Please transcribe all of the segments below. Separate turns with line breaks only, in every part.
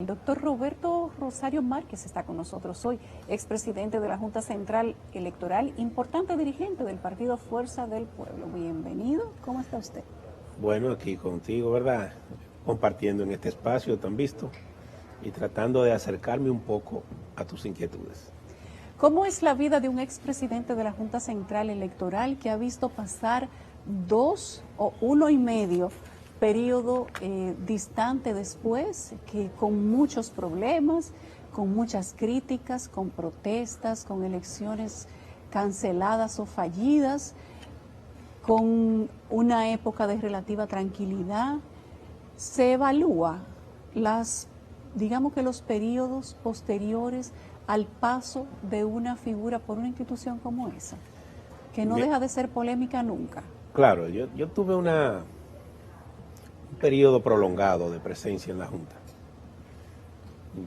El doctor Roberto Rosario Márquez está con nosotros hoy, expresidente de la Junta Central Electoral, importante dirigente del partido Fuerza del Pueblo. Bienvenido, ¿cómo está usted?
Bueno, aquí contigo, ¿verdad? Compartiendo en este espacio tan visto y tratando de acercarme un poco a tus inquietudes.
¿Cómo es la vida de un expresidente de la Junta Central Electoral que ha visto pasar 2 o 1,5 periodo distante después, que con muchos problemas, con muchas críticas, con protestas, con elecciones canceladas o fallidas, con una época de relativa tranquilidad? Se evalúa digamos que los periodos posteriores al paso de una figura por una institución como esa, que no deja de ser polémica nunca.
Claro, yo tuve un periodo prolongado de presencia en la Junta.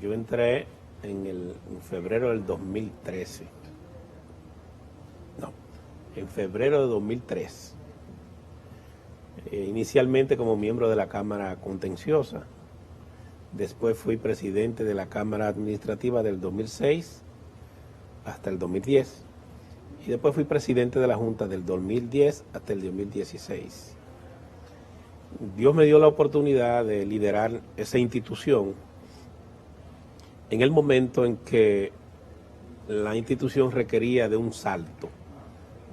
Yo entré en febrero del 2013. No, en febrero de 2003. Inicialmente como miembro de la Cámara Contenciosa. Después fui presidente de la Cámara Administrativa del 2006 hasta el 2010. Y después fui presidente de la Junta del 2010 hasta el 2016. Dios me dio la oportunidad de liderar esa institución en el momento en que la institución requería de un salto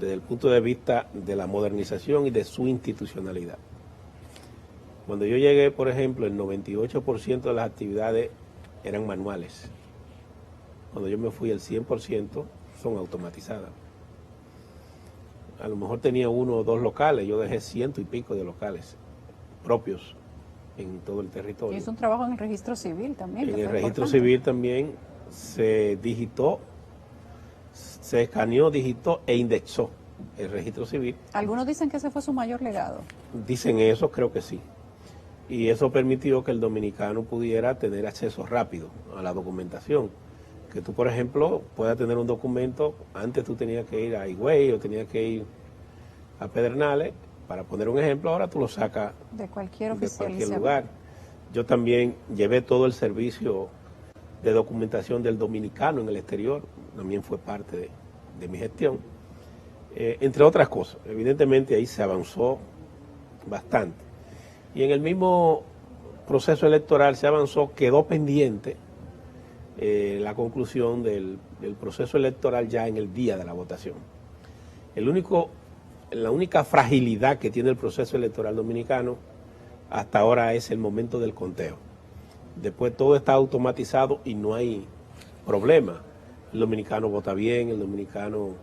desde el punto de vista de la modernización y de su institucionalidad. Cuando yo llegué, por ejemplo, el 98% de las actividades eran manuales. Cuando yo me fui, el 100% son automatizadas. A lo mejor tenía 1 o 2 locales, yo dejé 100 y pico de locales propios en todo el territorio.
Y es un trabajo en el registro civil también.
En el registro civil también se digitó, se escaneó, digitó e indexó el registro civil.
Algunos dicen que ese fue su mayor legado.
Dicen eso, creo que sí. Y eso permitió que el dominicano pudiera tener acceso rápido a la documentación. Que tú, por ejemplo, puedas tener un documento, antes tú tenías que ir a Higüey o tenías que ir a Pedernales, para poner un ejemplo, ahora tú lo sacas
de cualquier
lugar. Yo también llevé todo el servicio de documentación del dominicano en el exterior, también fue parte de mi gestión, entre otras cosas. Evidentemente ahí se avanzó bastante. Y en el mismo proceso electoral se avanzó, quedó pendiente la conclusión del proceso electoral ya en el día de la votación. La única fragilidad que tiene el proceso electoral dominicano hasta ahora es el momento del conteo. Después todo está automatizado y no hay problema. El dominicano vota bien, el dominicano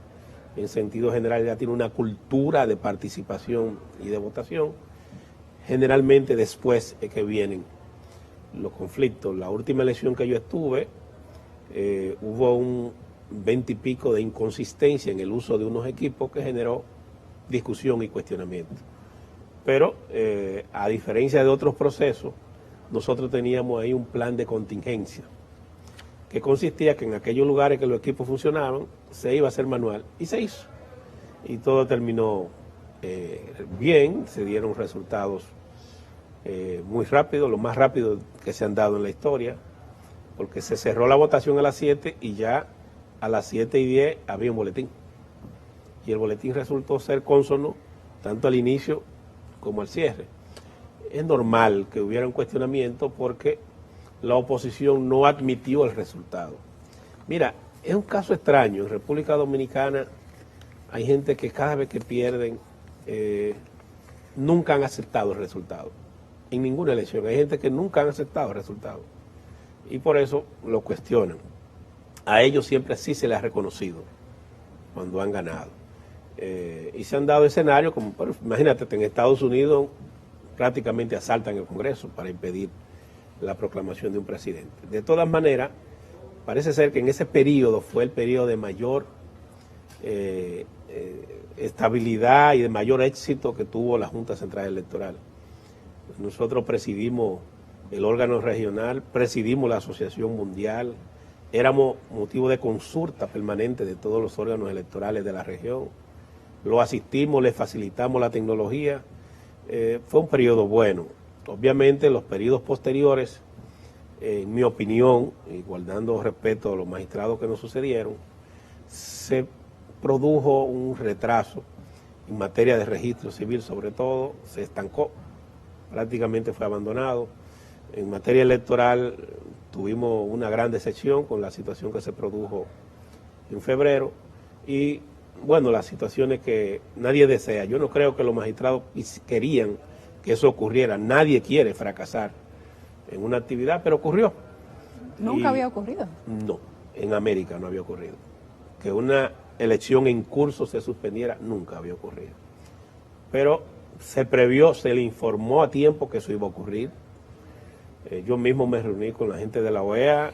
en sentido general ya tiene una cultura de participación y de votación. Generalmente después es que vienen los conflictos. La última elección que yo estuve, hubo un 20 y pico de inconsistencia en el uso de unos equipos que generó discusión y cuestionamiento. Pero a diferencia de otros procesos, nosotros teníamos ahí un plan de contingencia que consistía que en aquellos lugares que los equipos funcionaban se iba a hacer manual y se hizo. Y todo terminó bien, se dieron resultados muy rápido, lo más rápido que se han dado en la historia, porque se cerró la votación a las 7 y ya a las 7:10 había un boletín. Y el boletín resultó ser cónsono tanto al inicio como al cierre. Es normal que hubiera un cuestionamiento porque la oposición no admitió el resultado. Mira, es un caso extraño. En República Dominicana hay gente que cada vez que pierden nunca han aceptado el resultado. En ninguna elección. Hay gente que nunca han aceptado el resultado. Y por eso lo cuestionan. A ellos siempre sí se les ha reconocido cuando han ganado. Y se han dado escenarios como, imagínate, en Estados Unidos prácticamente asaltan el Congreso para impedir la proclamación de un presidente. De todas maneras, parece ser que en ese periodo fue el periodo de mayor estabilidad y de mayor éxito que tuvo la Junta Central Electoral. Nosotros presidimos el órgano regional, presidimos la Asociación Mundial, éramos motivo de consulta permanente de todos los órganos electorales de la región. Lo asistimos, le facilitamos la tecnología. Fue un periodo bueno. Obviamente los periodos posteriores en mi opinión, y guardando respeto a los magistrados que nos sucedieron, se produjo un retraso en materia de registro civil, sobre todo, se estancó, prácticamente fue abandonado. En materia electoral tuvimos una gran decepción con la situación que se produjo en febrero y, bueno, las situaciones que nadie desea. Yo no creo que los magistrados querían que eso ocurriera. Nadie quiere fracasar en una actividad, pero ocurrió.
¿Nunca había ocurrido?
No, en América no había ocurrido. Que una elección en curso se suspendiera, nunca había ocurrido. Pero se previó, se le informó a tiempo que eso iba a ocurrir. Yo mismo me reuní con la gente de la OEA,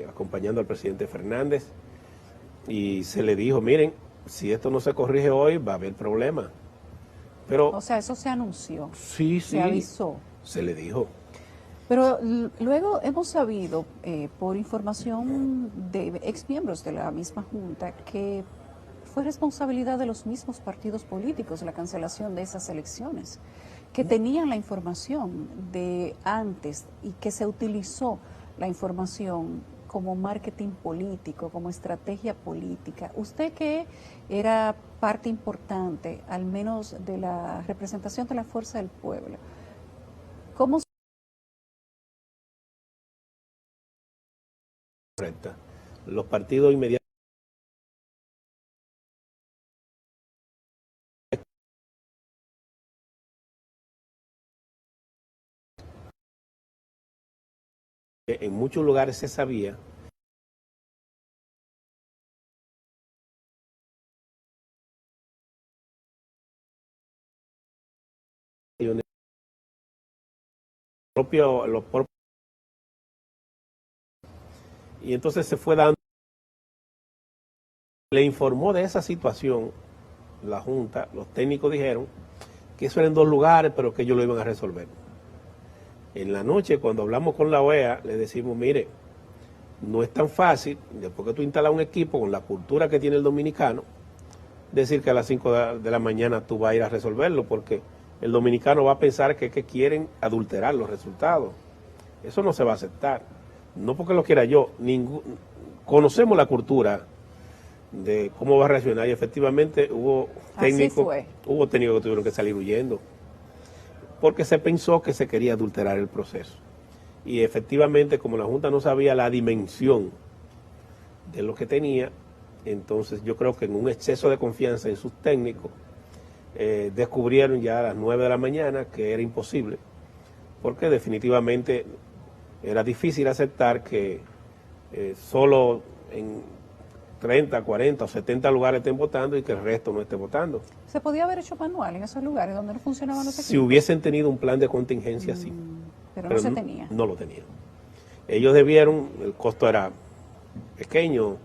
acompañando al presidente Fernández, y se le dijo, miren, si esto no se corrige hoy, va a haber problemas. Pero,
o sea, eso se anunció.
Sí,
se avisó.
Se le dijo.
Pero luego hemos sabido, por información de exmiembros de la misma Junta, que fue responsabilidad de los mismos partidos políticos la cancelación de esas elecciones, que tenían la información de antes y que se utilizó la información como marketing político, como estrategia política. Usted, que era parte importante, al menos de la representación de la Fuerza del Pueblo, ¿cómo
correcta? Los partidos inmediatamente en muchos lugares se sabía los propios, y entonces se fue dando, le informó de esa situación la Junta. Los técnicos dijeron que eso era en 2 lugares, pero que ellos lo iban a resolver. En la noche, cuando hablamos con la OEA, le decimos, mire, no es tan fácil, después que tú instalas un equipo con la cultura que tiene el dominicano, decir que a las 5 de la mañana tú vas a ir a resolverlo, porque el dominicano va a pensar que quieren adulterar los resultados. Eso no se va a aceptar. No porque lo quiera yo, conocemos la cultura de cómo va a reaccionar, y efectivamente hubo técnicos que tuvieron que salir huyendo, porque se pensó que se quería adulterar el proceso. Y efectivamente, como la Junta no sabía la dimensión de lo que tenía, entonces yo creo que en un exceso de confianza en sus técnicos, descubrieron ya a las 9 de la mañana que era imposible, porque definitivamente era difícil aceptar que solo en 30, 40 o 70 lugares estén votando y que el resto no esté votando.
¿Se podía haber hecho manual en esos lugares donde no funcionaban los equipos?
Si hubiesen tenido un plan de contingencia, sí.
Pero no se tenía.
No lo tenían. Ellos debieron, el costo era pequeño,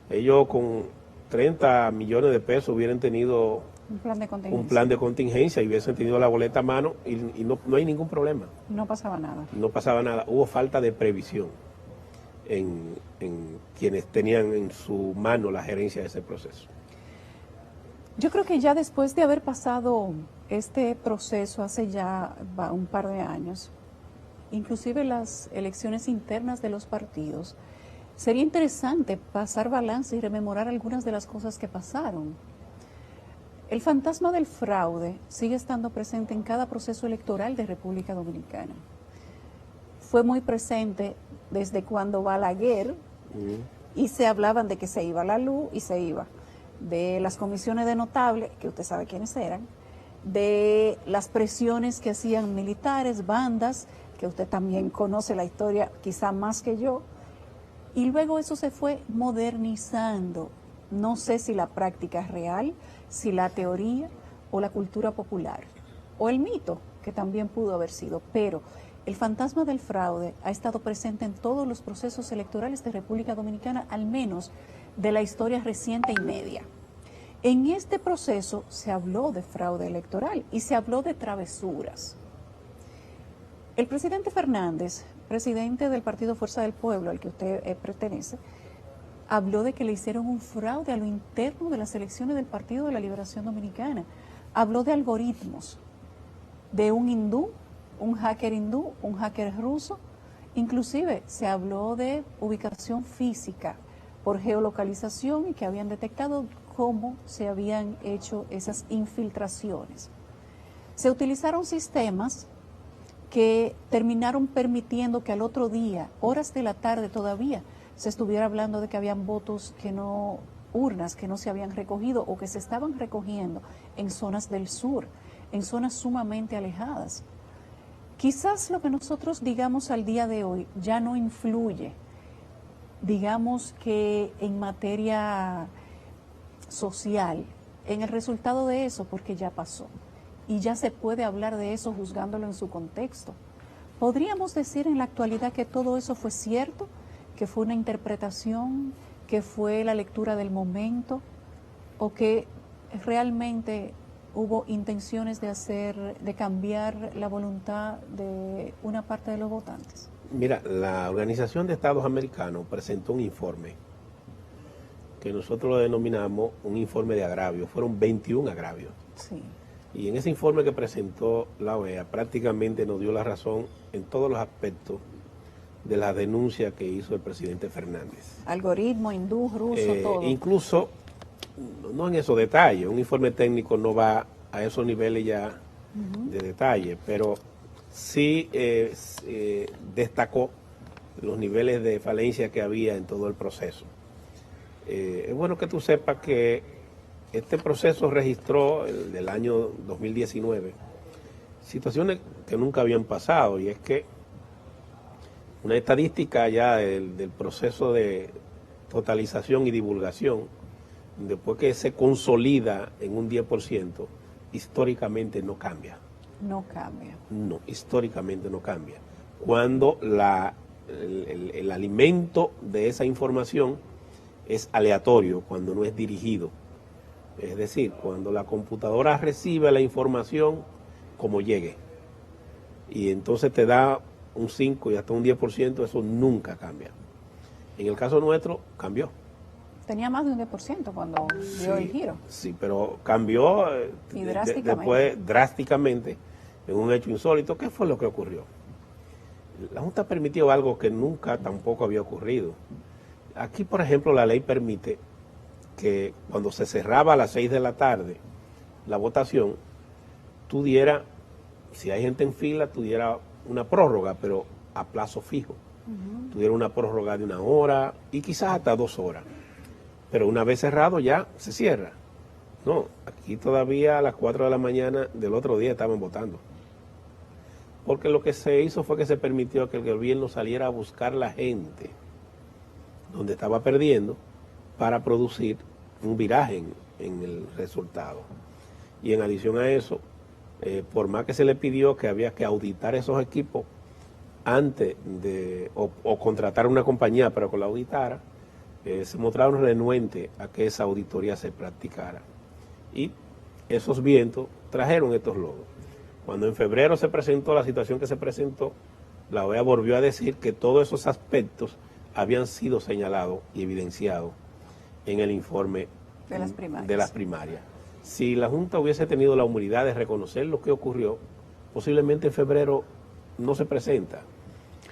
ellos con 30 millones de pesos hubieran tenido un plan de contingencia y hubiesen tenido la boleta a mano y no hay ningún problema.
No pasaba nada.
No pasaba nada. Hubo falta de previsión en quienes tenían en su mano la gerencia de ese proceso.
Yo creo que ya después de haber pasado este proceso hace ya un par de años, inclusive las elecciones internas de los partidos, sería interesante pasar balance y rememorar algunas de las cosas que pasaron. El fantasma del fraude sigue estando presente en cada proceso electoral de República Dominicana. Fue muy presente desde cuando Balaguer y se hablaban de que se iba la luz y se iba, de las comisiones de notables, que usted sabe quiénes eran, de las presiones que hacían militares, bandas, que usted también conoce la historia quizá más que yo, y luego eso se fue modernizando. No sé si la práctica es real, si la teoría o la cultura popular, o el mito, que también pudo haber sido, pero el fantasma del fraude ha estado presente en todos los procesos electorales de República Dominicana, al menos de la historia reciente y media. En este proceso se habló de fraude electoral y se habló de travesuras. El presidente Fernández, presidente del Partido Fuerza del Pueblo, al que usted pertenece, habló de que le hicieron un fraude a lo interno de las elecciones del Partido de la Liberación Dominicana. Habló de algoritmos, de un hindú, un hacker ruso, Inclusive se habló de ubicación física por geolocalización y que habían detectado cómo se habían hecho esas infiltraciones. Se utilizaron sistemas que terminaron permitiendo que al otro día, horas de la tarde todavía, se estuviera hablando de que habían votos que no, urnas que no se habían recogido o que se estaban recogiendo en zonas del sur, en zonas sumamente alejadas. Quizás lo que nosotros digamos al día de hoy ya no influye, digamos que en materia social, en el resultado de eso, porque ya pasó. Y ya se puede hablar de eso juzgándolo en su contexto. ¿Podríamos decir en la actualidad que todo eso fue cierto? ¿Que fue una interpretación? ¿Que fue la lectura del momento? ¿O que realmente hubo intenciones de cambiar la voluntad de una parte de los votantes?
Mira, la Organización de Estados Americanos presentó un informe que nosotros lo denominamos un informe de agravio. Fueron 21 agravios.
Sí.
Y en ese informe que presentó la OEA prácticamente nos dio la razón en todos los aspectos de la denuncia que hizo el presidente Fernández.
Algoritmo, hindú, ruso, todo.
Incluso, no en esos detalles, un informe técnico no va a esos niveles ya de detalle, pero sí destacó los niveles de falencia que había en todo el proceso. Es bueno que tú sepas que este proceso registró, el del año 2019, situaciones que nunca habían pasado, y es que una estadística ya del proceso de totalización y divulgación, después que se consolida en un 10%, históricamente no cambia.
No cambia.
No, históricamente no cambia. Cuando el alimento de esa información es aleatorio, cuando no es dirigido. Es decir, cuando la computadora recibe la información como llegue, y entonces te da un 5 y hasta un 10%, eso nunca cambia. En el caso nuestro, cambió.
Tenía más de un 10% cuando dio el giro.
Sí, pero cambió
Y drásticamente.
después drásticamente en un hecho insólito. ¿Qué fue lo que ocurrió? La Junta permitió algo que nunca tampoco había ocurrido. Aquí, por ejemplo, la ley permite que cuando se cerraba a las 6 de la tarde la votación, tú dieras, si hay gente en fila, tú dieras una prórroga, pero a plazo fijo. Tú dieras una prórroga de 1 hora y quizás hasta 2 horas. Pero una vez cerrado ya se cierra. No, aquí todavía a las 4 de la mañana del otro día estaban votando. Porque lo que se hizo fue que se permitió que el gobierno saliera a buscar la gente donde estaba perdiendo para producir un viraje en el resultado. Y en adición a eso, por más que se le pidió que había que auditar esos equipos antes de, o contratar una compañía para que lo auditara, se mostraron renuentes a que esa auditoría se practicara. Y esos vientos trajeron estos logros. Cuando en febrero se presentó la situación que se presentó, la OEA volvió a decir que todos esos aspectos habían sido señalados y evidenciados en el informe de las primarias. Si la Junta hubiese tenido la humildad de reconocer lo que ocurrió, posiblemente en febrero no se presenta.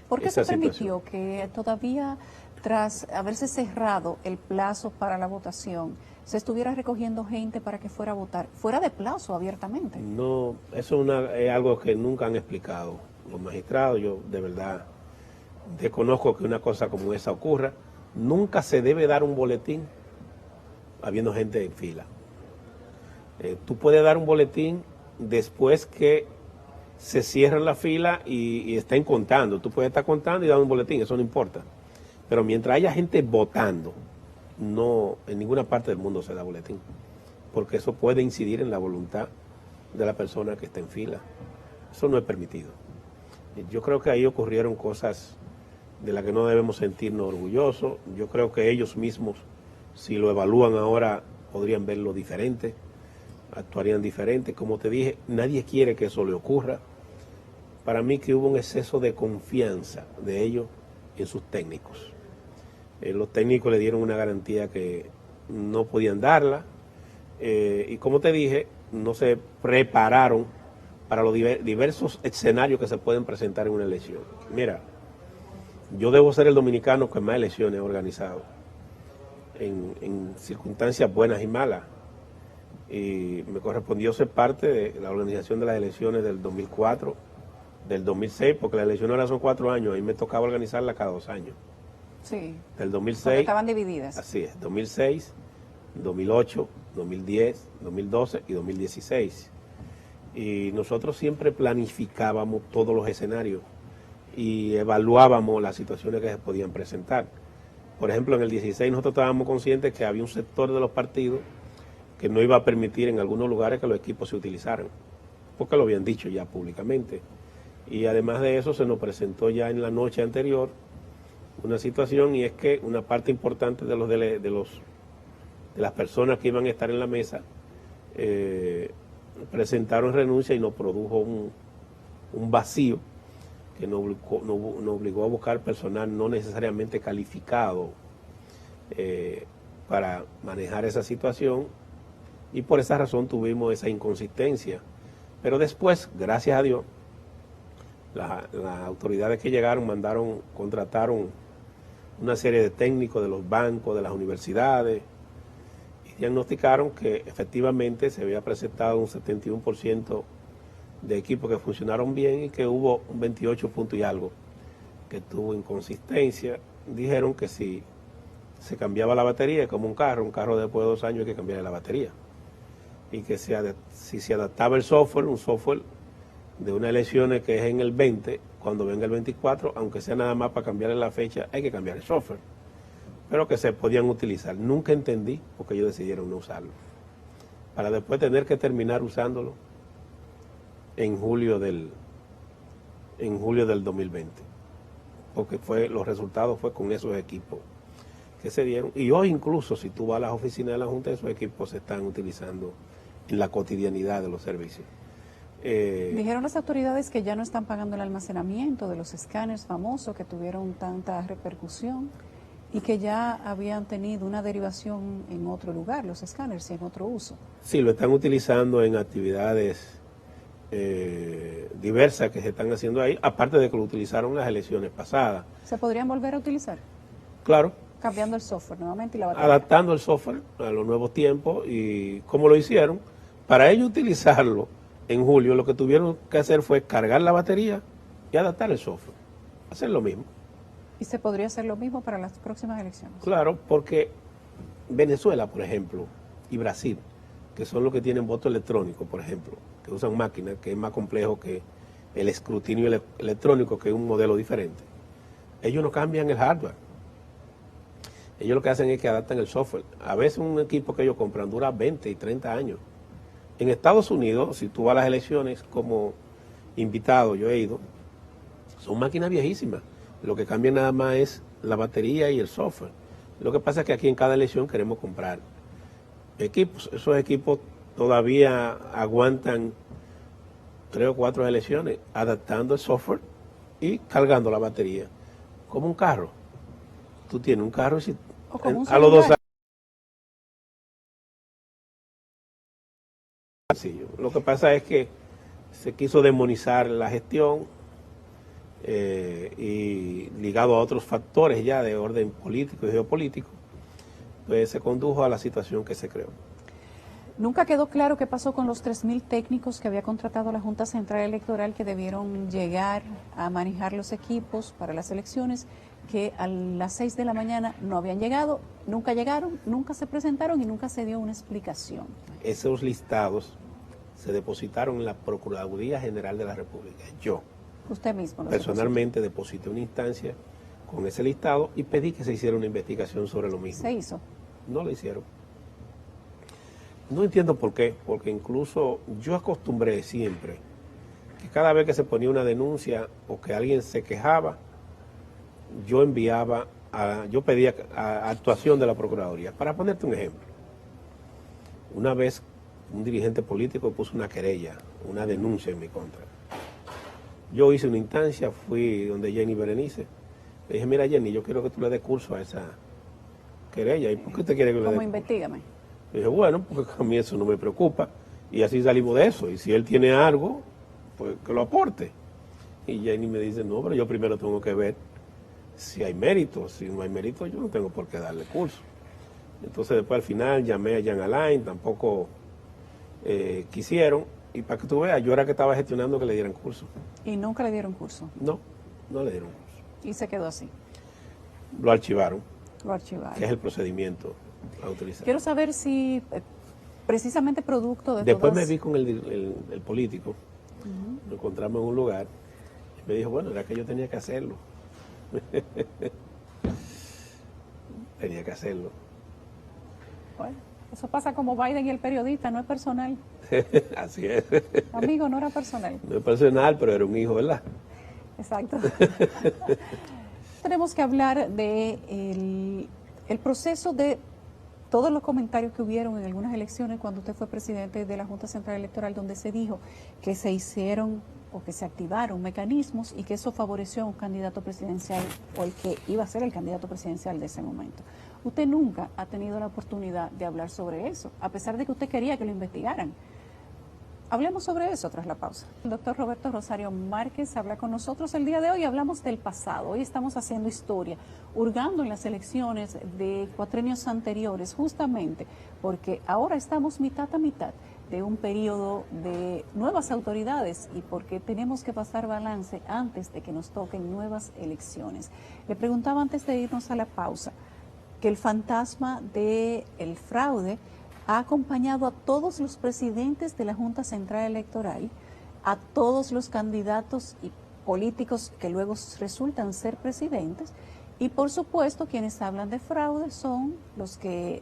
¿Por qué se permitió que todavía, tras haberse cerrado el plazo para la votación, se estuviera recogiendo gente para que fuera a votar, fuera de plazo, abiertamente? No,
eso es algo que nunca han explicado los magistrados. Yo de verdad desconozco que una cosa como esa ocurra. Nunca se debe dar un boletín habiendo gente en fila. Tú puedes dar un boletín después que se cierra la fila y estén contando. Tú puedes estar contando y dar un boletín, eso no importa. Pero mientras haya gente votando, no, en ninguna parte del mundo se da boletín, porque eso puede incidir en la voluntad de la persona que está en fila. Eso no es permitido. Yo creo que ahí ocurrieron cosas de las que no debemos sentirnos orgullosos. Yo creo que ellos mismos, si lo evalúan ahora, podrían verlo diferente, actuarían diferente. Como te dije, nadie quiere que eso le ocurra. Para mí que hubo un exceso de confianza de ellos en sus técnicos. Los técnicos le dieron una garantía que no podían darla, y como te dije, no se prepararon para los diversos escenarios que se pueden presentar en una elección. Mira, Yo debo ser el dominicano que más elecciones ha organizado, en circunstancias buenas y malas. Y me correspondió ser parte de la organización de las elecciones del 2004, del 2006, porque las elecciones ahora son 4 años, y me tocaba organizarlas cada 2 años.
Sí.
Del 2006.
Porque estaban divididas.
Así es, 2006, 2008, 2010, 2012 y 2016. Y nosotros siempre planificábamos todos los escenarios y evaluábamos las situaciones que se podían presentar. Por ejemplo, en el 16 nosotros estábamos conscientes que había un sector de los partidos que no iba a permitir en algunos lugares que los equipos se utilizaran, porque lo habían dicho ya públicamente. Y además de eso se nos presentó ya en la noche anterior una situación, y es que una parte importante de las personas que iban a estar en la mesa presentaron renuncia, y nos produjo un vacío que nos obligó a buscar personal no necesariamente calificado para manejar esa situación, y por esa razón tuvimos esa inconsistencia. Pero después, gracias a Dios, las autoridades que llegaron contrataron una serie de técnicos de los bancos, de las universidades, y diagnosticaron que efectivamente se había presentado un 71% de equipos que funcionaron bien, y que hubo un 28 puntos y algo que tuvo inconsistencia. Dijeron que si se cambiaba la batería, como un carro después de 2 años hay que cambiar la batería, y que si se adaptaba el software, un software de unas elecciones que es en el 20, cuando venga el 24, aunque sea nada más para cambiarle la fecha, hay que cambiar el software, pero que se podían utilizar. Nunca entendí por qué ellos decidieron no usarlo, para después tener que terminar usándolo en julio del 2020, porque los resultados fue con esos equipos que se dieron. Y hoy incluso, si tú vas a las oficinas de la Junta, esos equipos se están utilizando en la cotidianidad de los servicios.
Dijeron las autoridades que ya no están pagando el almacenamiento de los escáneres famosos que tuvieron tanta repercusión, y que ya habían tenido una derivación en otro lugar, los escáneres, y en otro uso.
Sí, lo están utilizando en actividades diversas que se están haciendo ahí, aparte de que lo utilizaron en las elecciones pasadas.
¿Se podrían volver a utilizar?
Claro.
Cambiando el software nuevamente y la batería.
Adaptando el software a los nuevos tiempos, y como lo hicieron, para ellos utilizarlo en julio, lo que tuvieron que hacer fue cargar la batería y adaptar el software, hacer lo mismo.
¿Y se podría hacer lo mismo para las próximas elecciones?
Claro, porque Venezuela, por ejemplo, y Brasil, que son los que tienen voto electrónico, por ejemplo, que usan máquinas, que es más complejo que el escrutinio electrónico, que es un modelo diferente, ellos no cambian el hardware. Ellos lo que hacen es que adaptan el software. A veces un equipo que ellos compran dura 20 y 30 años. En Estados Unidos, si tú vas a las elecciones como invitado, yo he ido, son máquinas viejísimas. Lo que cambia nada más es la batería y el software. Lo que pasa es que aquí en cada elección queremos comprar equipos. Esos equipos todavía aguantan 3 o 4 elecciones adaptando el software y cargando la batería. Como un carro. Tú tienes un carro y a los 2 años. Lo que pasa es que se quiso demonizar la gestión y ligado a otros factores ya de orden político y geopolítico, pues se condujo a la situación que se creó.
Nunca quedó claro qué pasó con los 3.000 técnicos que había contratado la Junta Central Electoral, que debieron llegar a manejar los equipos para las elecciones, que a las 6 de la mañana no habían llegado, nunca llegaron, nunca se presentaron y nunca se dio una explicación.
Esos listados se depositaron en la Procuraduría General de la República. Yo,
usted mismo,
personalmente, deposité una instancia con ese listado y pedí que se hiciera una investigación sobre lo mismo.
¿Se hizo?
No lo hicieron. No entiendo por qué, porque incluso yo acostumbré siempre que cada vez que se ponía una denuncia o que alguien se quejaba, yo pedía actuación de la Procuraduría. Para ponerte un ejemplo, una vez un dirigente político puso una querella, una denuncia en mi contra. Yo hice una instancia, fui donde Jenny Berenice, le dije, mira Jenny, yo quiero que tú le des curso a esa querella. ¿Y por qué usted quiere que le dé curso?
Investígame.
Le dije, bueno, porque a mí eso no me preocupa, y así salimos de eso, y si él tiene algo, pues que lo aporte. Y Jenny me dice, no, pero yo primero tengo que ver si hay mérito. Si no hay mérito, yo no tengo por qué darle curso. Entonces después al final llamé a Jean Alain, tampoco quisieron, y para que tú veas, yo era que estaba gestionando que le dieran curso.
Y nunca le dieron curso.
No, no le dieron curso.
Y se quedó así.
Lo archivaron,
Lo archivaron.
que es el procedimiento a utilizar.
Quiero saber si precisamente producto de
Después
todas...
me vi con el político, nos encontramos en un lugar, y me dijo, bueno, era que yo tenía que hacerlo. Tenía que hacerlo.
Bueno, eso pasa como Biden y el periodista, no es personal.
Así es.
Amigo, no era personal.
No es personal, pero era un hijo, ¿verdad?
Exacto. Tenemos que hablar de el proceso de todos los comentarios que hubieron en algunas elecciones cuando usted fue presidente de la Junta Central Electoral, donde se dijo que se hicieron o que se activaron mecanismos y que eso favoreció a un candidato presidencial o el que iba a ser el candidato presidencial de ese momento. Usted nunca ha tenido la oportunidad de hablar sobre eso, a pesar de que usted quería que lo investigaran. Hablemos sobre eso tras la pausa. El doctor Roberto Rosario Márquez habla con nosotros el día de hoy. Hablamos del pasado. Hoy estamos haciendo historia, hurgando en las elecciones de cuatrenios anteriores, justamente porque ahora estamos mitad a mitad de un periodo de nuevas autoridades y porque tenemos que pasar balance antes de que nos toquen nuevas elecciones. Le preguntaba antes de irnos a la pausa que el fantasma del fraude ha acompañado a todos los presidentes de la Junta Central Electoral, a todos los candidatos y políticos que luego resultan ser presidentes, y por supuesto quienes hablan de fraude son los que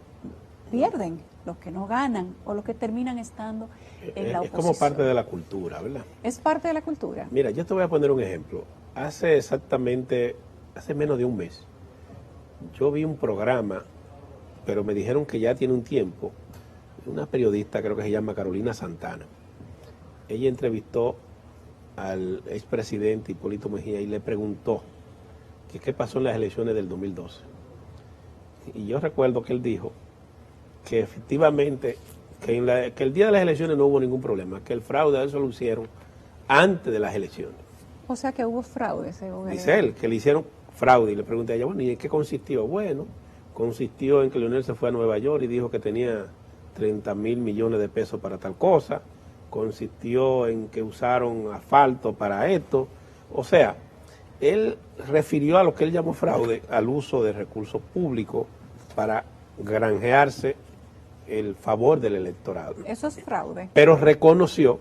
pierden, los que no ganan o los que terminan estando en la oposición.
Es como parte de la cultura, ¿verdad?
Es parte de la cultura.
Mira, yo te voy a poner un ejemplo. Hace menos de un mes, yo vi un programa, pero me dijeron que ya tiene un tiempo, una periodista, creo que se llama Carolina Santana. Ella entrevistó al expresidente Hipólito Mejía y le preguntó que qué pasó en las elecciones del 2012. Y yo recuerdo que él dijo que efectivamente, que el día de las elecciones no hubo ningún problema, que el fraude eso lo hicieron antes de las elecciones.
O sea que hubo fraude, según
Dice él, que le hicieron fraude. Y le pregunté a ella, bueno, ¿y en qué consistió? Bueno, consistió en que Leonel se fue a Nueva York y dijo que tenía 30.000 millones de pesos para tal cosa, consistió en que usaron asfalto para esto, o sea, él refirió a lo que él llamó fraude, al uso de recursos públicos para granjearse el favor del electorado.
Eso es fraude.
Pero reconoció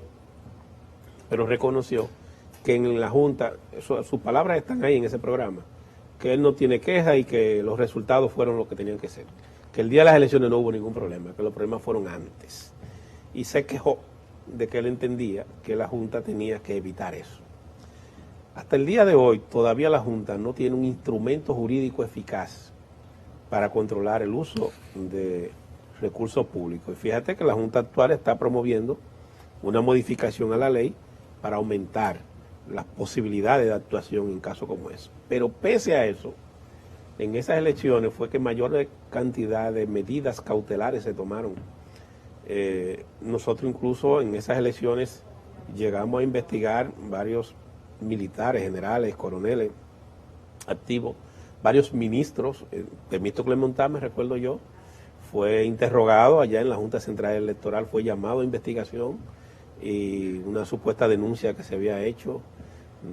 que en la Junta, sus palabras están ahí en ese programa, que él no tiene queja y que los resultados fueron lo que tenían que ser. Que el día de las elecciones no hubo ningún problema, que los problemas fueron antes. Y se quejó de que él entendía que la Junta tenía que evitar eso. Hasta el día de hoy, todavía la Junta no tiene un instrumento jurídico eficaz para controlar el uso de recursos públicos. Y fíjate que la Junta actual está promoviendo una modificación a la ley para aumentar las posibilidades de actuación en casos como eso. Pero pese a eso, en esas elecciones fue que mayor cantidad de medidas cautelares se tomaron. Nosotros incluso en esas elecciones llegamos a investigar varios militares, generales, coroneles activos, varios ministros. Temístocles Montá, recuerdo yo, fue interrogado allá en la Junta Central Electoral, fue llamado a investigación y una supuesta denuncia que se había hecho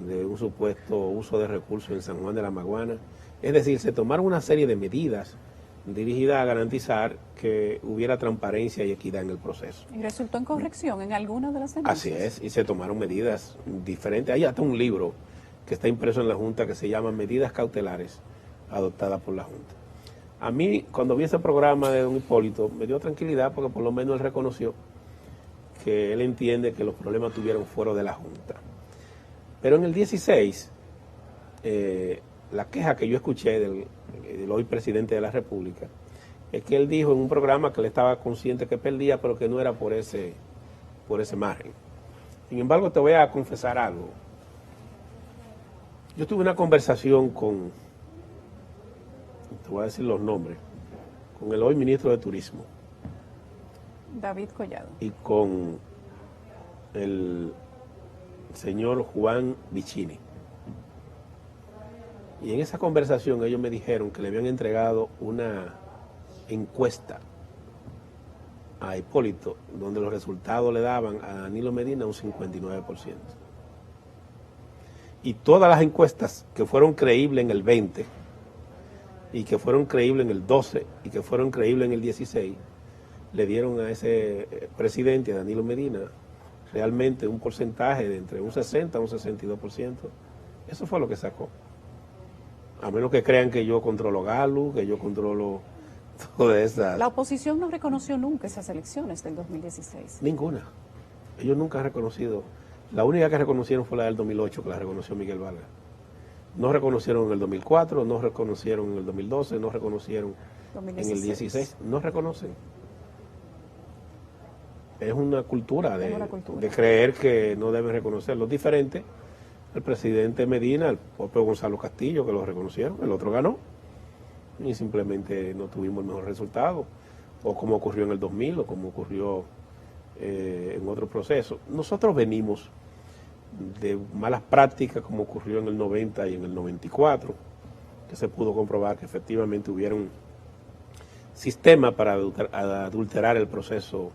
de un supuesto uso de recursos en San Juan de la Maguana. Es decir, se tomaron una serie de medidas dirigidas a garantizar que hubiera transparencia y equidad en el proceso.
Y resultó en corrección en algunas de las denuncias.
Así es, y se tomaron medidas diferentes. Hay hasta un libro que está impreso en la Junta que se llama Medidas Cautelares adoptadas por la Junta. A mí, cuando vi ese programa de don Hipólito, me dio tranquilidad porque por lo menos él reconoció que él entiende que los problemas tuvieron fuera de la Junta. Pero en el 16, la queja que yo escuché del hoy presidente de la República es que él dijo en un programa que él estaba consciente que perdía, pero que no era por ese margen. Sin embargo, te voy a confesar algo. Yo tuve una conversación con, te voy a decir los nombres, con el hoy ministro de Turismo.
David Collado.
Y con el señor Juan Vicini. Y en esa conversación ellos me dijeron que le habían entregado una encuesta a Hipólito, donde los resultados le daban a Danilo Medina un 59%. Y todas las encuestas que fueron creíbles en el 20, y que fueron creíbles en el 12, y que fueron creíbles en el 16, le dieron a ese presidente, a Danilo Medina, realmente un porcentaje de entre un 60 a un 62%. Eso fue lo que sacó. A menos que crean que yo controlo Galo, que yo controlo todas esas.
La oposición no reconoció nunca esas elecciones del 2016.
Ninguna. Ellos nunca han reconocido. La única que reconocieron fue la del 2008, que la reconoció Miguel Vargas. No reconocieron en el 2004, no reconocieron en el 2012, no reconocieron 2016. En el 16. No reconocen. Es una cultura de creer que no deben reconocerlo. Diferente el presidente Medina, el propio Gonzalo Castillo, que lo reconocieron, el otro ganó y simplemente no tuvimos el mejor resultado, o como ocurrió en el 2000 o como ocurrió en otro proceso. Nosotros venimos de malas prácticas como ocurrió en el 90 y en el 94, que se pudo comprobar que efectivamente hubiera un sistema para adulterar el proceso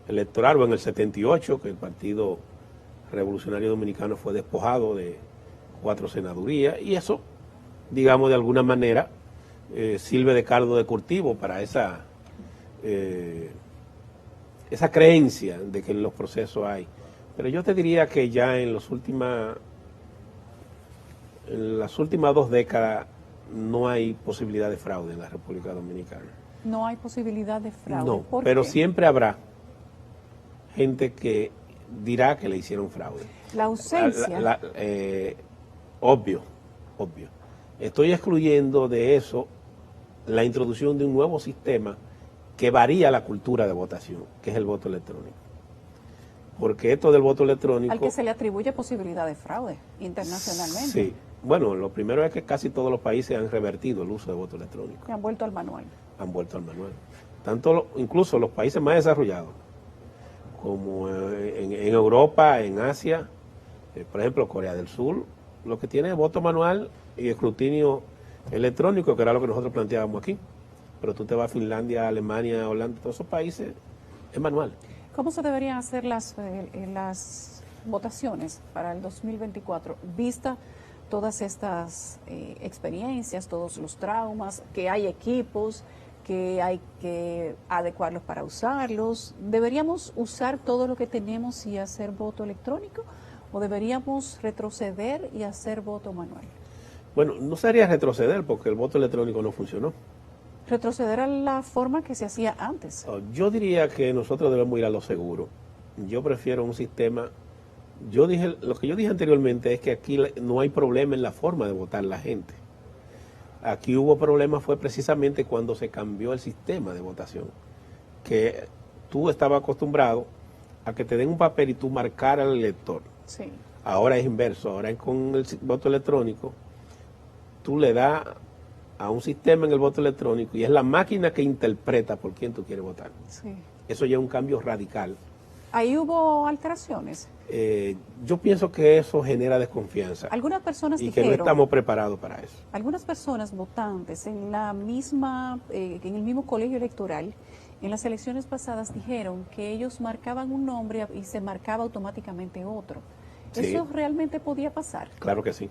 electoral, o en el 78, que el Partido Revolucionario Dominicano fue despojado de 4 senadurías, y eso, digamos, de alguna manera sirve de caldo de cultivo para esa creencia de que en los procesos hay. Pero yo te diría que ya en las últimas 2 décadas no hay posibilidad de fraude en la República Dominicana.
No hay posibilidad de fraude.
No,
¿Por
pero
qué?
siempre habrá gente que dirá que le hicieron fraude.
La ausencia.
Obvio. Estoy excluyendo de eso la introducción de un nuevo sistema que varía la cultura de votación, que es el voto electrónico. Porque esto del voto electrónico...
Al que se le atribuye posibilidad de fraude internacionalmente.
Sí. Bueno, lo primero es que casi todos los países han revertido el uso de voto electrónico.
Y han vuelto al manual.
Han vuelto al manual. Incluso los países más desarrollados, como en Europa, en Asia, por ejemplo, Corea del Sur, lo que tiene es voto manual y escrutinio electrónico, que era lo que nosotros planteábamos aquí. Pero tú te vas a Finlandia, Alemania, Holanda, todos esos países, es manual.
¿Cómo se deberían hacer las votaciones para el 2024, vista todas estas experiencias, todos los traumas, que hay equipos, que hay que adecuarlos para usarlos? ¿Deberíamos usar todo lo que tenemos y hacer voto electrónico, o deberíamos retroceder y hacer voto manual?
Bueno, no sería retroceder porque el voto electrónico no funcionó.
Retroceder a la forma que se hacía antes.
Yo diría que nosotros debemos ir a lo seguro. Yo prefiero un sistema... Lo que yo dije anteriormente es que aquí no hay problema en la forma de votar la gente. Aquí hubo problemas fue precisamente cuando se cambió el sistema de votación, que tú estabas acostumbrado a que te den un papel y tú marcar al elector.
Sí.
Ahora es inverso, ahora con el voto electrónico, tú le das a un sistema en el voto electrónico y es la máquina que interpreta por quién tú quieres votar.
Sí.
Eso ya es un cambio radical.
¿Ahí hubo alteraciones?
Yo pienso que eso genera desconfianza.
Algunas personas
y
dijeron,
que no estamos preparados para eso.
Algunas personas votantes en el mismo colegio electoral, en las elecciones pasadas, dijeron que ellos marcaban un nombre y se marcaba automáticamente otro.
Sí.
¿Eso realmente podía pasar?
Claro que sí.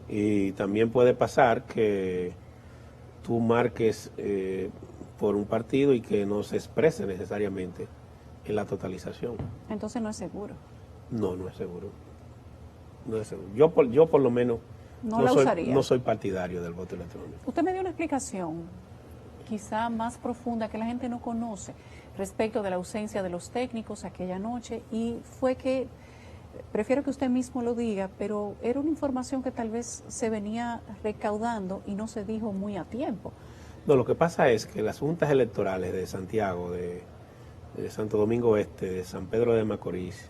Y también puede pasar que tú marques por un partido y que no se exprese necesariamente en la totalización.
Entonces no es seguro.
No es seguro. No es seguro. Yo por lo menos no soy partidario del voto electrónico.
Usted me dio una explicación quizá más profunda que la gente no conoce respecto de la ausencia de los técnicos aquella noche, y fue que, prefiero que usted mismo lo diga, pero era una información que tal vez se venía recaudando y no se dijo muy a tiempo.
No, lo que pasa es que las juntas electorales de Santiago, de Santo Domingo Este, de San Pedro de Macorís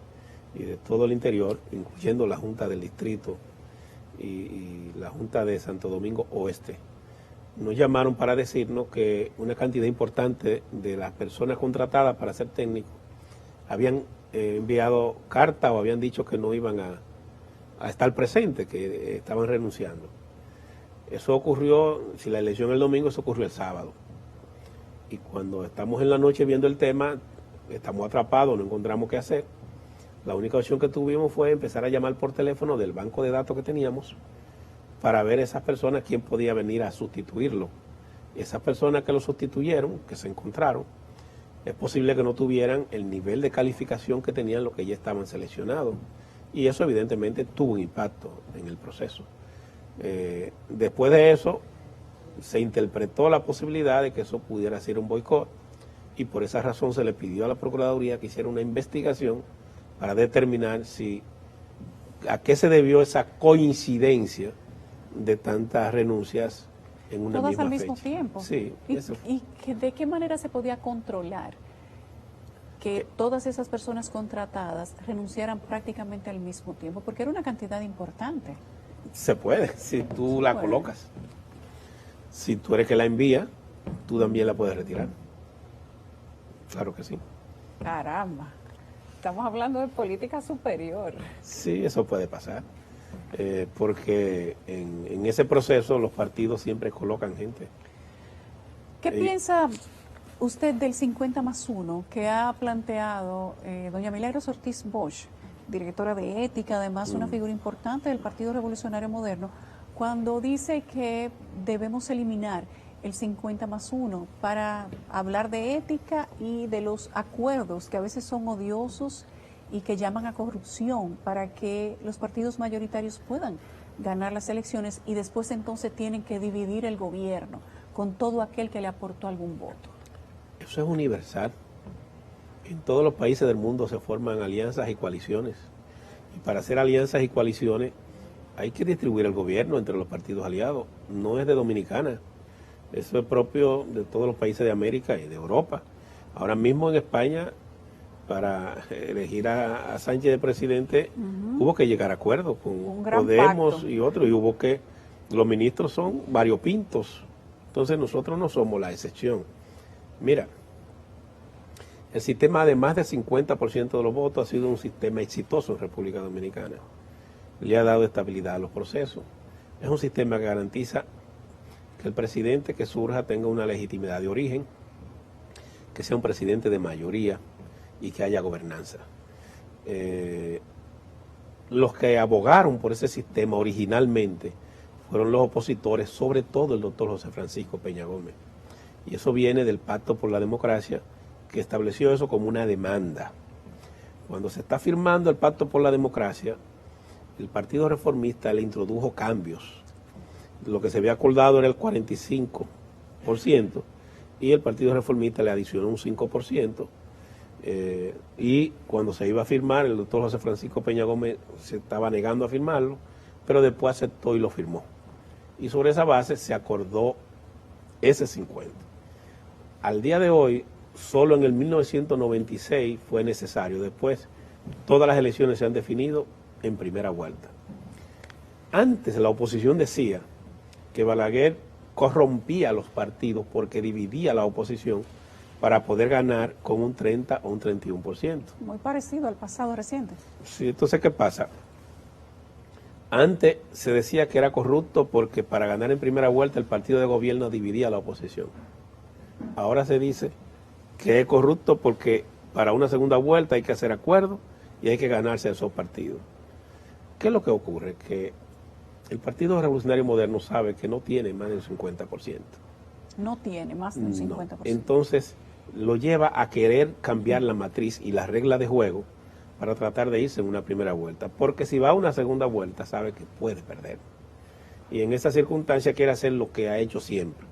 y de todo el interior, incluyendo la Junta del Distrito y la Junta de Santo Domingo Oeste, nos llamaron para decirnos que una cantidad importante de las personas contratadas para ser técnicos habían enviado carta o habían dicho que no iban a estar presentes, que estaban renunciando. Eso ocurrió, si la elección es el domingo, eso ocurrió el sábado. Y cuando estamos en la noche viendo el tema, estamos atrapados, no encontramos qué hacer. La única opción que tuvimos fue empezar a llamar por teléfono del banco de datos que teníamos para ver esas personas quién podía venir a sustituirlo. Esas personas que lo sustituyeron, que se encontraron, es posible que no tuvieran el nivel de calificación que tenían los que ya estaban seleccionados. Y eso evidentemente tuvo un impacto en el proceso. Después de eso, se interpretó la posibilidad de que eso pudiera ser un boicot y por esa razón se le pidió a la Procuraduría que hiciera una investigación para determinar a qué se debió esa coincidencia de tantas renuncias en una
todas
misma
al mismo
fecha.
tiempo.
Sí,
¿Y de qué manera se podía controlar que todas esas personas contratadas renunciaran prácticamente al mismo tiempo? Porque era una cantidad importante.
se puede, si tú la colocas. Si tú eres que la envía, tú también la puedes retirar. Claro que sí.
Caramba, estamos hablando de política superior.
Sí, eso puede pasar. Porque en ese proceso los partidos siempre colocan gente.
¿Qué piensa usted del 50+1 que ha planteado doña Milagros Ortiz Bosch, directora de ética, además una figura importante del Partido Revolucionario Moderno, cuando dice que debemos eliminar el 50+1 para hablar de ética y de los acuerdos que a veces son odiosos y que llaman a corrupción para que los partidos mayoritarios puedan ganar las elecciones y después entonces tienen que dividir el gobierno con todo aquel que le aportó algún voto?
Eso es universal. En todos los países del mundo se forman alianzas y coaliciones. Y para hacer alianzas y coaliciones hay que distribuir el gobierno entre los partidos aliados. No es de Dominicana. Eso es propio de todos los países de América y de Europa. Ahora mismo en España, para elegir a Sánchez de presidente, hubo que llegar a acuerdos con Podemos pacto y otros. Y hubo que, los ministros son variopintos. Entonces nosotros no somos la excepción. Mira, el sistema de más del 50% de los votos ha sido un sistema exitoso en República Dominicana. Le ha dado estabilidad a los procesos. Es un sistema que garantiza que el presidente que surja tenga una legitimidad de origen, que sea un presidente de mayoría y que haya gobernanza. Los que abogaron por ese sistema originalmente fueron los opositores, sobre todo el doctor José Francisco Peña Gómez. Y eso viene del Pacto por la Democracia, que estableció eso como una demanda. Cuando se está firmando el Pacto por la Democracia, el Partido Reformista le introdujo cambios. Lo que se había acordado era el 45% y el Partido Reformista le adicionó un 5%. Y cuando se iba a firmar, el doctor José Francisco Peña Gómez se estaba negando a firmarlo, pero después aceptó y lo firmó. Y sobre esa base se acordó ese 50%. Al día de hoy, solo en el 1996 fue necesario. Después, todas las elecciones se han definido en primera vuelta. Antes la oposición decía que Balaguer corrompía a los partidos porque dividía la oposición para poder ganar con un 30 o un 31%.
Muy parecido al pasado reciente.
Sí, entonces, ¿qué pasa? Antes se decía que era corrupto porque para ganar en primera vuelta el partido de gobierno dividía a la oposición. Ahora se dice que es corrupto porque para una segunda vuelta hay que hacer acuerdos y hay que ganarse a esos partidos. ¿Qué es lo que ocurre? Que el Partido Revolucionario Moderno sabe que no tiene más del 50%.
No tiene más del 50%.
No. Entonces lo lleva a querer cambiar la matriz y las reglas de juego para tratar de irse en una primera vuelta. Porque si va a una segunda vuelta sabe que puede perder. Y en esa circunstancia quiere hacer lo que ha hecho siempre.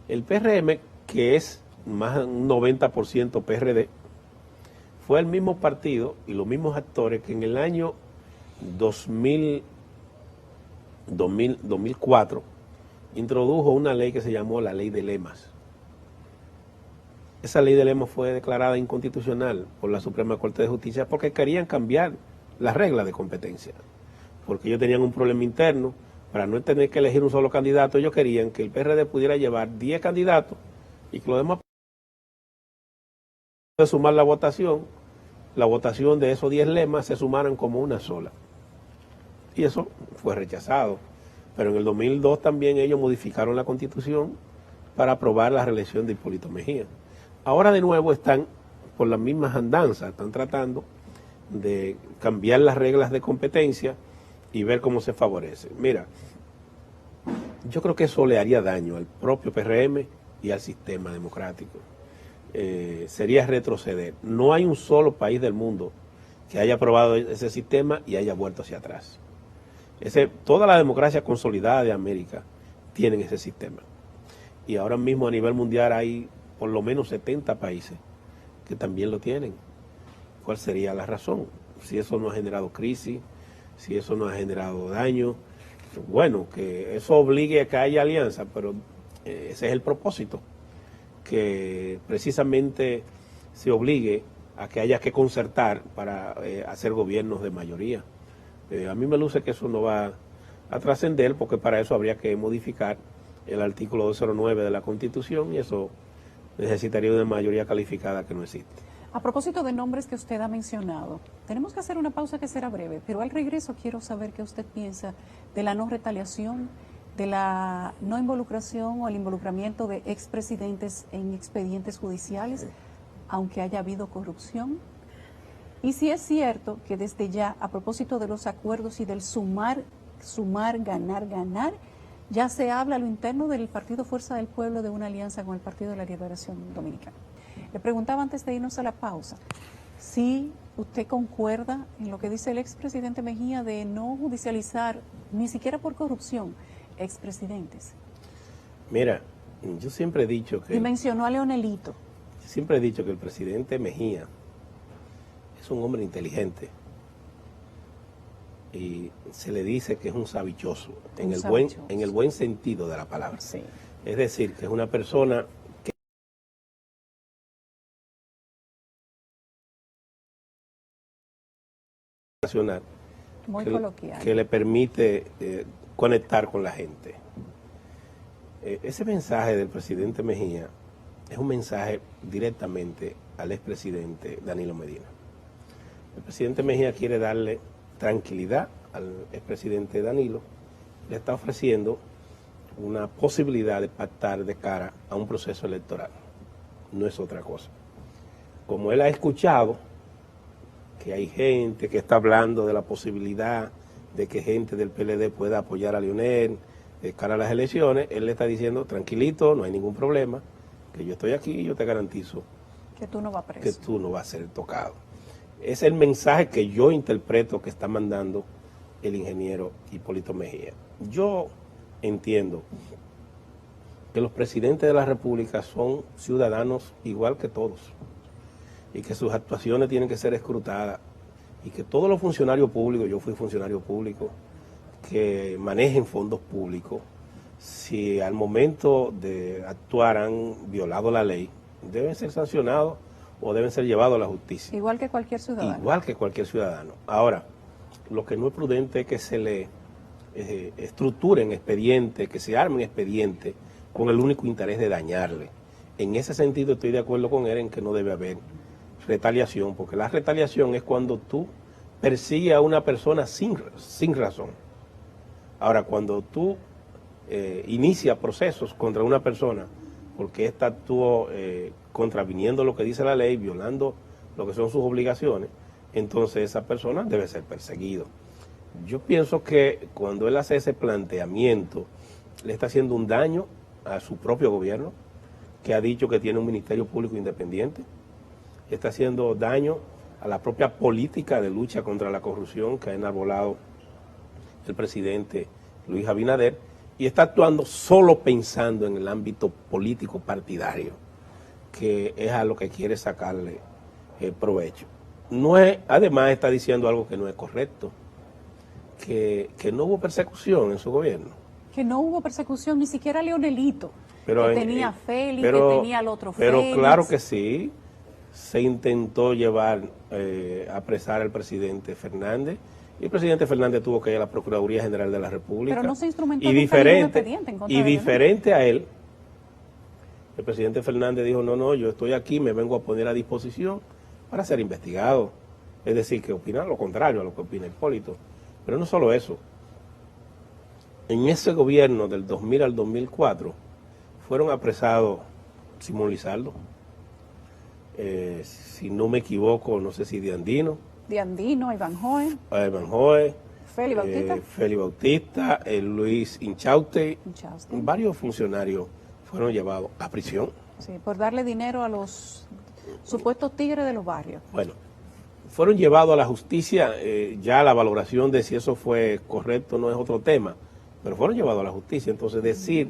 El PRM, que es más de un 90% PRD, fue el mismo partido y los mismos actores que en el año 2004 introdujo una ley que se llamó la Ley de Lemas. Esa Ley de Lemas fue declarada inconstitucional por la Suprema Corte de Justicia porque querían cambiar las reglas de competencia, porque ellos tenían un problema interno. Para no tener que elegir un solo candidato, ellos querían que el PRD pudiera llevar 10 candidatos y que los demás de sumar la votación de esos 10 lemas se sumaran como una sola. Y eso fue rechazado Pero en el 2002 también ellos modificaron la Constitución para aprobar la reelección de Hipólito Mejía. Ahora de nuevo están por las mismas andanzas, están tratando de cambiar las reglas de competencia y ver cómo se favorece. Mira, yo creo que eso le haría daño al propio PRM y al sistema democrático. Sería retroceder. No hay un solo país del mundo que haya aprobado ese sistema y haya vuelto hacia atrás. Toda la democracia consolidada de América tienen ese sistema. Y ahora mismo a nivel mundial hay por lo menos 70 países que también lo tienen. ¿Cuál sería la razón? Si eso no ha generado crisis, si eso no ha generado daño, bueno, que eso obligue a que haya alianza, pero ese es el propósito, que precisamente se obligue a que haya que concertar para hacer gobiernos de mayoría. A mí me luce que eso no va a trascender, porque para eso habría que modificar el artículo 209 de la Constitución y eso necesitaría una mayoría calificada que no existe.
A propósito de nombres que usted ha mencionado, tenemos que hacer una pausa que será breve, pero al regreso quiero saber qué usted piensa de la no retaliación, de la no involucración o el involucramiento de expresidentes en expedientes judiciales, aunque haya habido corrupción. Y si es cierto que desde ya, a propósito de los acuerdos y del sumar, ganar, ya se habla a lo interno del Partido Fuerza del Pueblo de una alianza con el Partido de la Liberación Dominicana. Le preguntaba antes de irnos a la pausa, si usted concuerda en lo que dice el expresidente Mejía de no judicializar, ni siquiera por corrupción, expresidentes.
Mira, yo siempre he dicho que...
Y mencionó a Leonelito.
Siempre he dicho que el presidente Mejía es un hombre inteligente y se le dice que es un sabichoso, en el buen sentido de la palabra.
Sí.
Es decir, que es una persona
muy coloquial,
que le permite conectar con la gente. Ese mensaje del presidente Mejía es un mensaje directamente al expresidente Danilo Medina. El presidente Mejía quiere darle tranquilidad al expresidente Danilo, le está ofreciendo una posibilidad de pactar de cara a un proceso electoral, no es otra cosa. Como él ha escuchado que hay gente que está hablando de la posibilidad de que gente del PLD pueda apoyar a Leonel de cara a las elecciones, él le está diciendo, tranquilito, no hay ningún problema, que yo estoy aquí y yo te garantizo
que tú no vas preso,
que tú no vas a ser tocado. Es el mensaje que yo interpreto que está mandando el ingeniero Hipólito Mejía. Yo entiendo que los presidentes de la República son ciudadanos igual que todos y que sus actuaciones tienen que ser escrutadas y que todos los funcionarios públicos, yo fui funcionario público, que manejen fondos públicos, si al momento de actuar han violado la ley, deben ser sancionados o deben ser llevados a la justicia.
Igual que cualquier ciudadano.
Igual que cualquier ciudadano. Ahora, lo que no es prudente es que se le estructuren expedientes, que se armen expedientes con el único interés de dañarle. En ese sentido estoy de acuerdo con él en que no debe haber retaliación, porque la retaliación es cuando tú persigues a una persona sin razón. Ahora, cuando tú inicias procesos contra una persona porque ésta actuó contraviniendo lo que dice la ley, violando lo que son sus obligaciones, entonces esa persona debe ser perseguido. Yo pienso que cuando él hace ese planteamiento, le está haciendo un daño a su propio gobierno, que ha dicho que tiene un ministerio público independiente, está haciendo daño a la propia política de lucha contra la corrupción que ha enarbolado el presidente Luis Abinader, y está actuando solo pensando en el ámbito político partidario, que es a lo que quiere sacarle provecho. Además está diciendo algo que no es correcto, que no hubo persecución en su gobierno.
Que no hubo persecución, ni siquiera Leonelito,
pero
que tenía Félix, que tenía al otro Félix.
Pero claro que sí, se intentó llevar, apresar al presidente Fernández, y el presidente Fernández tuvo que ir a la Procuraduría General de la República.
Pero no se instrumentó
y diferente a él, el presidente Fernández dijo, no, yo estoy aquí, me vengo a poner a disposición para ser investigado. Es decir, que opina lo contrario a lo que opina Hipólito. Pero no solo eso. en ese gobierno del 2000 al 2004 fueron apresados Simón Lizardo, si no me equivoco, no sé si de Andino,
Ivan
Joe,
Félix
Bautista, Luis Inchaute,
Inchauste.
Varios funcionarios fueron llevados a prisión.
Sí, por darle dinero a los supuestos tigres de los barrios.
Bueno, fueron llevados a la justicia, ya la valoración de si eso fue correcto no es otro tema, pero fueron llevados a la justicia. Entonces decir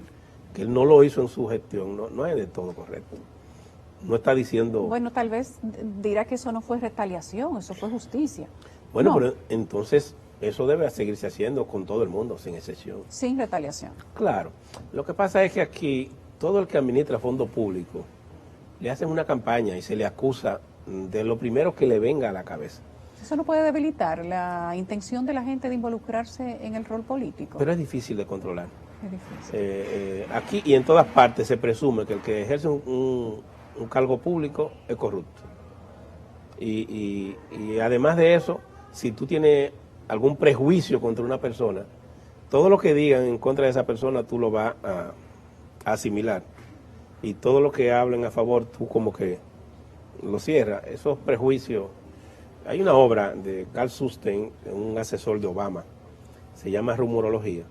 que él no lo hizo en su gestión no es de todo correcto. No está diciendo...
Bueno, tal vez dirá que eso no fue retaliación, eso fue justicia.
Bueno,
no.
Pero entonces eso debe seguirse haciendo con todo el mundo, sin excepción.
Sin retaliación.
Claro. Lo que pasa es que aquí todo el que administra fondos públicos le hacen una campaña y se le acusa de lo primero que le venga a la cabeza.
Eso no puede debilitar la intención de la gente de involucrarse en el rol político.
Pero es difícil de controlar.
Es difícil.
Aquí y en todas partes se presume que el que ejerce un cargo público es corrupto. Y además de eso, si tú tienes algún prejuicio contra una persona, todo lo que digan en contra de esa persona tú lo vas a asimilar. Y todo lo que hablen a favor tú como que lo cierras. Esos prejuicios... Hay una obra de Carl Sustein, un asesor de Obama, se llama Rumorología,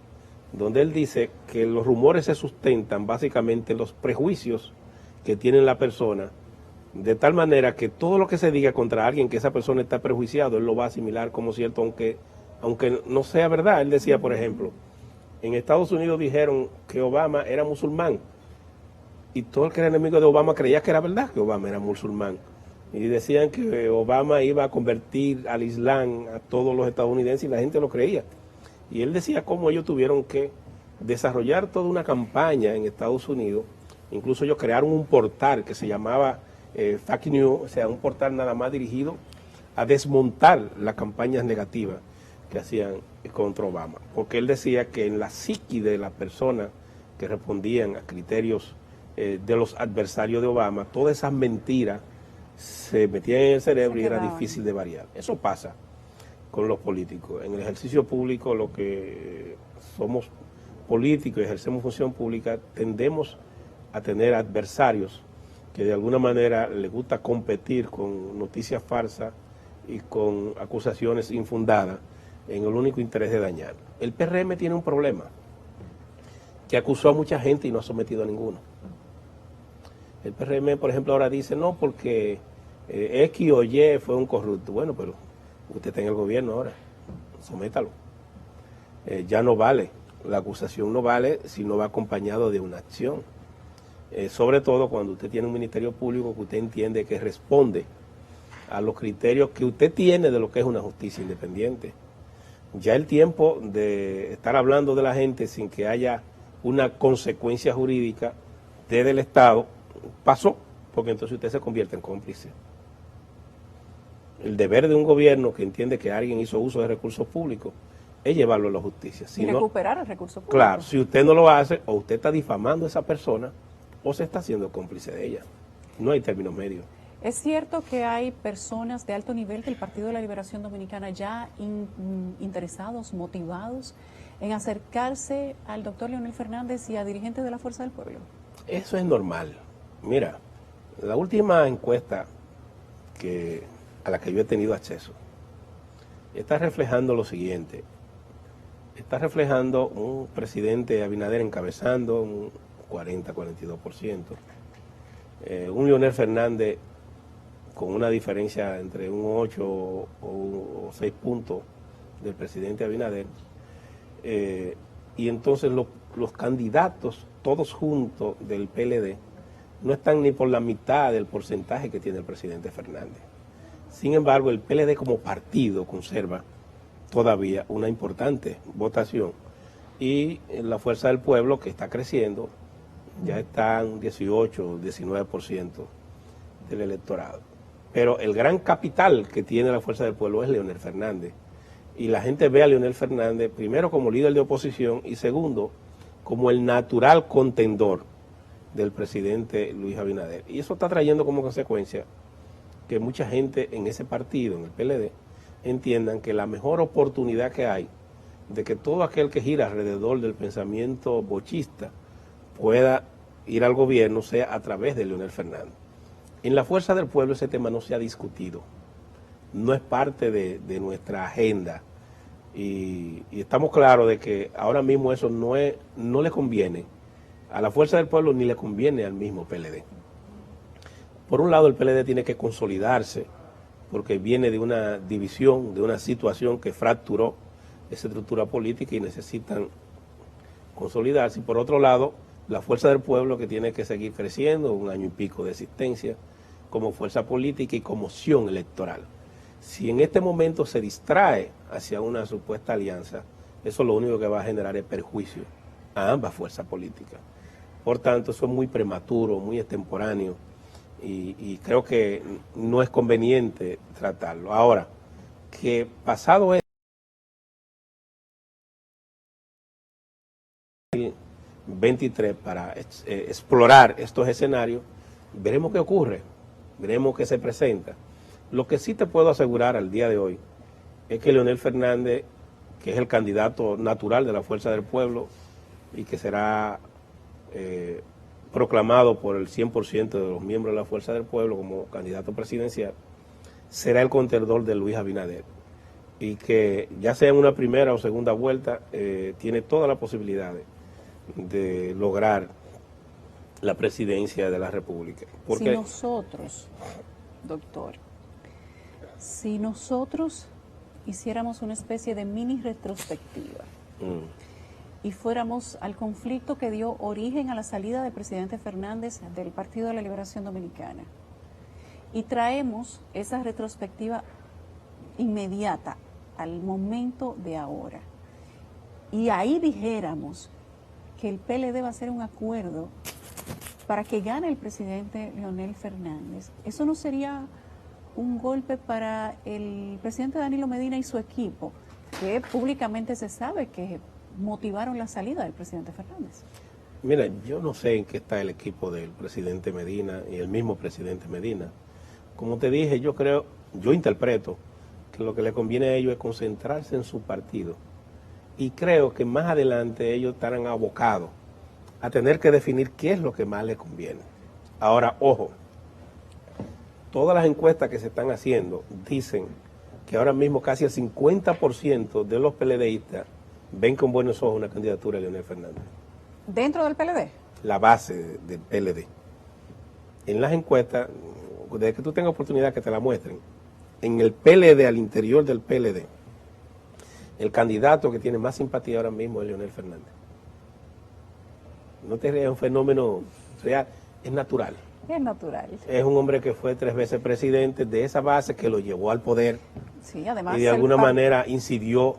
donde él dice que los rumores se sustentan básicamente en los prejuicios que tiene la persona, de tal manera que todo lo que se diga contra alguien que esa persona está prejuiciado, él lo va a asimilar como cierto, aunque no sea verdad. Él decía, por ejemplo, en Estados Unidos dijeron que Obama era musulmán, y todo el que era enemigo de Obama creía que era verdad que Obama era musulmán. Y decían que Obama iba a convertir al Islam a todos los estadounidenses y la gente lo creía. Y él decía cómo ellos tuvieron que desarrollar toda una campaña en Estados Unidos. Incluso ellos crearon un portal que se llamaba Fake News, o sea, un portal nada más dirigido a desmontar las campañas negativas que hacían contra Obama. Porque él decía que en la psiqui de las personas que respondían a criterios de los adversarios de Obama, todas esas mentiras se metían en el cerebro y era difícil de variar. Eso pasa con los políticos. En el ejercicio público, lo que somos políticos y ejercemos función pública, tendemos a tener adversarios que de alguna manera les gusta competir con noticias falsas y con acusaciones infundadas en el único interés de dañar. El PRM tiene un problema, que acusó a mucha gente y no ha sometido a ninguno. El PRM, por ejemplo, ahora dice, no, porque X o Y fue un corrupto. Bueno, pero usted está en el gobierno ahora, sométalo. Ya no vale, la acusación no vale si no va acompañado de una acción. Sobre todo cuando usted tiene un ministerio público que usted entiende que responde a los criterios que usted tiene de lo que es una justicia independiente. Ya el tiempo de estar hablando de la gente sin que haya una consecuencia jurídica desde el Estado pasó, porque entonces usted se convierte en cómplice. El deber de un gobierno que entiende que alguien hizo uso de recursos públicos es llevarlo a la justicia.
Y recuperar el recurso público.
Claro, si usted no lo hace, o usted está difamando a esa persona, o se está haciendo cómplice de ella. No hay término medio.
¿Es cierto que hay personas de alto nivel del Partido de la Liberación Dominicana ya interesados, motivados en acercarse al doctor Leonel Fernández y a dirigentes de la Fuerza del Pueblo?
Eso es normal. Mira, la última encuesta a la que yo he tenido acceso está reflejando lo siguiente. Está reflejando un presidente Abinader encabezando un 40-42%. Un Leonel Fernández con una diferencia entre un 8 o 6 puntos del presidente Abinader. Y entonces los candidatos, todos juntos del PLD, no están ni por la mitad del porcentaje que tiene el presidente Fernández. Sin embargo, el PLD como partido conserva todavía una importante votación. Y la Fuerza del Pueblo, que está creciendo, ya está en 18, 19% del electorado. Pero el gran capital que tiene la Fuerza del Pueblo es Leonel Fernández. Y la gente ve a Leonel Fernández, primero como líder de oposición y segundo, como el natural contendor del presidente Luis Abinader. Y eso está trayendo como consecuencia que mucha gente en ese partido, en el PLD, entiendan que la mejor oportunidad que hay de que todo aquel que gira alrededor del pensamiento bochista pueda ir al gobierno sea a través de Leonel Fernández. En la Fuerza del Pueblo ese tema no se ha discutido, no es parte de nuestra agenda y estamos claros de que ahora mismo eso no le conviene a la Fuerza del Pueblo ni le conviene al mismo PLD. Por un lado el PLD tiene que consolidarse porque viene de una división, de una situación que fracturó esa estructura política y necesitan consolidarse. Y por otro lado, la Fuerza del Pueblo que tiene que seguir creciendo, 1 año y pico de existencia, como fuerza política y como opción electoral. Si en este momento se distrae hacia una supuesta alianza, eso lo único que va a generar es perjuicio a ambas fuerzas políticas. Por tanto, eso es muy prematuro, muy extemporáneo y creo que no es conveniente tratarlo. Ahora, que pasado 23 para explorar estos escenarios, veremos qué ocurre, veremos qué se presenta. Lo que sí te puedo asegurar al día de hoy es que Leonel Fernández, que es el candidato natural de la Fuerza del Pueblo y que será proclamado por el 100% de los miembros de la Fuerza del Pueblo como candidato presidencial, será el contendor de Luis Abinader y que ya sea en una primera o segunda vuelta tiene todas las posibilidades de lograr la presidencia de la República.
Porque si nosotros, doctor, si nosotros hiciéramos una especie de mini retrospectiva y fuéramos al conflicto que dio origen a la salida del presidente Fernández del Partido de la Liberación Dominicana y traemos esa retrospectiva inmediata al momento de ahora y ahí dijéramos que el PLD va a hacer un acuerdo para que gane el presidente Leonel Fernández, ¿eso no sería un golpe para el presidente Danilo Medina y su equipo, que públicamente se sabe que motivaron la salida del presidente Fernández?
Mira, yo no sé en qué está el equipo del presidente Medina y el mismo presidente Medina. Como te dije, yo interpreto que lo que le conviene a ellos es concentrarse en su partido. Y creo que más adelante ellos estarán abocados a tener que definir qué es lo que más les conviene. Ahora, ojo, todas las encuestas que se están haciendo dicen que ahora mismo casi el 50% de los PLDistas ven con buenos ojos una candidatura de Leonel Fernández.
¿Dentro del PLD?
La base del PLD. En las encuestas, desde que tú tengas oportunidad que te la muestren, en el PLD, al interior del PLD, el candidato que tiene más simpatía ahora mismo es Leonel Fernández. No te creas, es un fenómeno real, es natural.
Es natural.
Es un hombre que fue 3 veces presidente de esa base que lo llevó al poder.
Sí, además.
Y de alguna manera incidió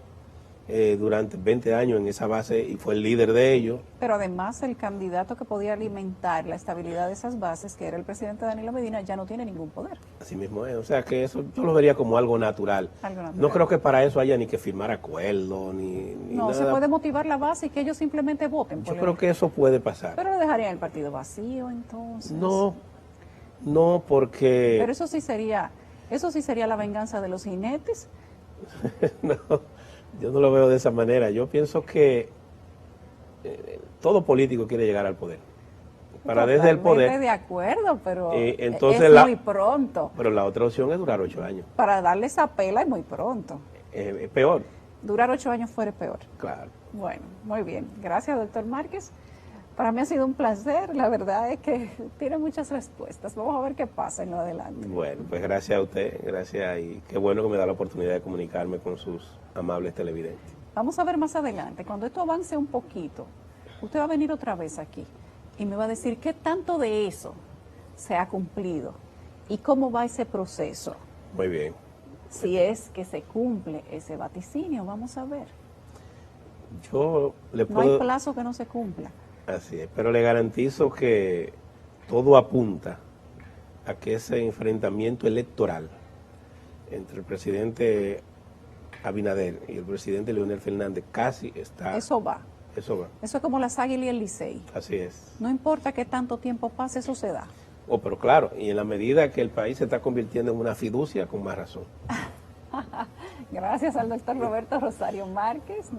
durante 20 años en esa base y fue el líder de ellos.
Pero además el candidato que podía alimentar la estabilidad de esas bases, que era el presidente Danilo Medina, ya no tiene ningún poder.
Así mismo es, o sea que eso yo lo vería como algo natural. No creo que para eso haya ni que firmar acuerdos, ni
no,
nada.
Se puede motivar la base y que ellos simplemente voten.
Yo creo que eso puede pasar.
Pero lo dejarían el partido vacío entonces.
No, porque...
Pero eso sí sería la venganza de los jinetes.
No, yo no lo veo de esa manera. Yo pienso que todo político quiere llegar al poder. Para desde el poder.
De acuerdo, pero
entonces
es muy pronto.
Pero la otra opción es durar 8 años.
Para darle esa pela es muy pronto.
Es peor.
Durar 8 años fuera peor.
Claro.
Bueno, muy bien. Gracias, doctor Márquez. Para mí ha sido un placer. La verdad es que tiene muchas respuestas. Vamos a ver qué pasa en lo adelante.
Bueno, pues gracias a usted. Gracias y qué bueno que me da la oportunidad de comunicarme con sus amables televidentes.
Vamos a ver más adelante. Cuando esto avance un poquito, usted va a venir otra vez aquí y me va a decir qué tanto de eso se ha cumplido y cómo va ese proceso.
Muy bien.
Si es que se cumple ese vaticinio, vamos a ver.
Yo le puedo...
No hay plazo que no se cumpla.
Así es, pero le garantizo que todo apunta a que ese enfrentamiento electoral entre el presidente Abinader y el presidente Leonel Fernández casi está...
Eso va.
Eso va.
Eso es como las Águilas y el Licey.
Así es.
No importa que tanto tiempo pase, eso se da.
Pero claro, y en la medida que el país se está convirtiendo en una fiducia, con más razón.
Gracias al doctor Roberto Rosario Márquez.